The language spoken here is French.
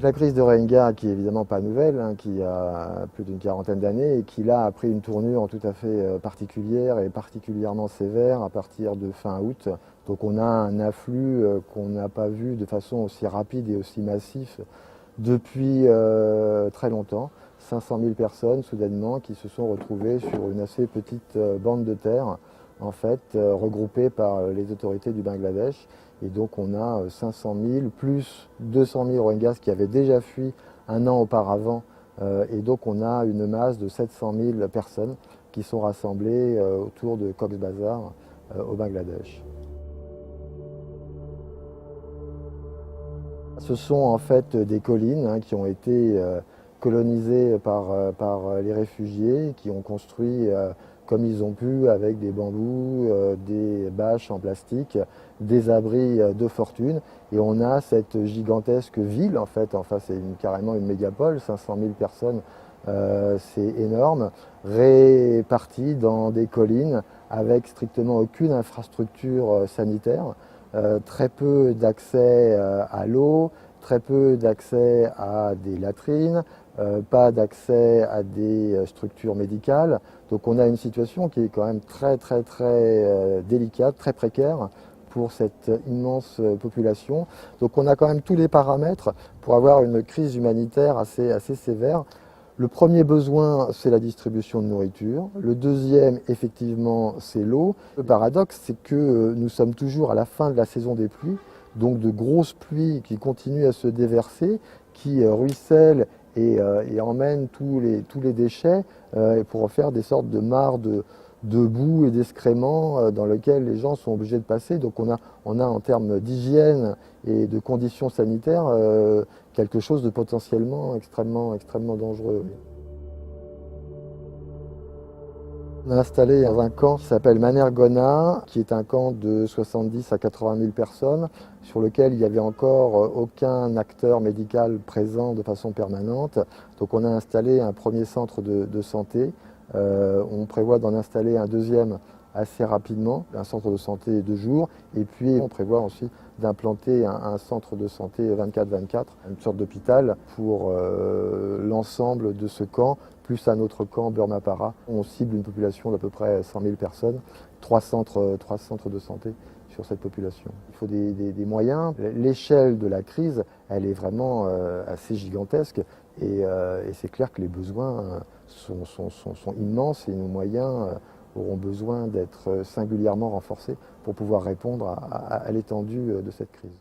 La crise de Rohingya, qui est évidemment pas nouvelle, qui a plus d'une quarantaine d'années et qui là a pris une tournure tout à fait particulière et particulièrement sévère à partir de fin août. Donc on a un afflux qu'on n'a pas vu de façon aussi rapide et aussi massif depuis très longtemps. 500 000 personnes soudainement qui se sont retrouvées sur une assez petite bande de terre, en fait, regroupées par les autorités du Bangladesh. Et donc on a 500 000 plus 200 000 Rohingyas qui avaient déjà fui un an auparavant. Et donc on a une masse de 700 000 personnes qui sont rassemblées autour de Cox's Bazar au Bangladesh. Ce sont en fait des collines qui ont été colonisées par les réfugiés, qui ont construit comme ils ont pu avec des bambous, des bâches en plastique, des abris de fortune. Et on a cette gigantesque ville, en fait, enfin c'est carrément une mégapole, 500 000 personnes, c'est énorme, réparties dans des collines avec strictement aucune infrastructure sanitaire. Très peu d'accès à l'eau, très peu d'accès à des latrines, pas d'accès à des structures médicales. Donc on a une situation qui est quand même très délicate, très précaire pour cette immense population. Donc on a quand même tous les paramètres pour avoir une crise humanitaire assez sévère. Le premier besoin, c'est la distribution de nourriture. Le deuxième, effectivement, c'est l'eau. Le paradoxe, c'est que nous sommes toujours à la fin de la saison des pluies, donc de grosses pluies qui continuent à se déverser, qui ruissellent et emmènent tous les déchets pour en faire des sortes de mares de boue et d'excréments dans lesquels les gens sont obligés de passer. Donc on a en termes d'hygiène et de conditions sanitaires quelque chose de potentiellement extrêmement dangereux. Oui. On a installé dans un camp qui s'appelle Manergona, qui est un camp de 70 à 80 000 personnes, sur lequel il n'y avait encore aucun acteur médical présent de façon permanente. Donc on a installé un premier centre de santé. On prévoit d'en installer un deuxième assez rapidement, un centre de santé de jour, et puis on prévoit ensuite d'implanter un centre de santé 24/24, une sorte d'hôpital pour l'ensemble de ce camp, plus un autre camp, Burma-Para. On cible une population d'à peu près 100 000 personnes, trois centres de santé sur cette population. Il faut des moyens. L'échelle de la crise, elle est vraiment assez gigantesque et c'est clair que les besoins sont immenses et nos moyens auront besoin d'être singulièrement renforcés pour pouvoir répondre à l'étendue de cette crise.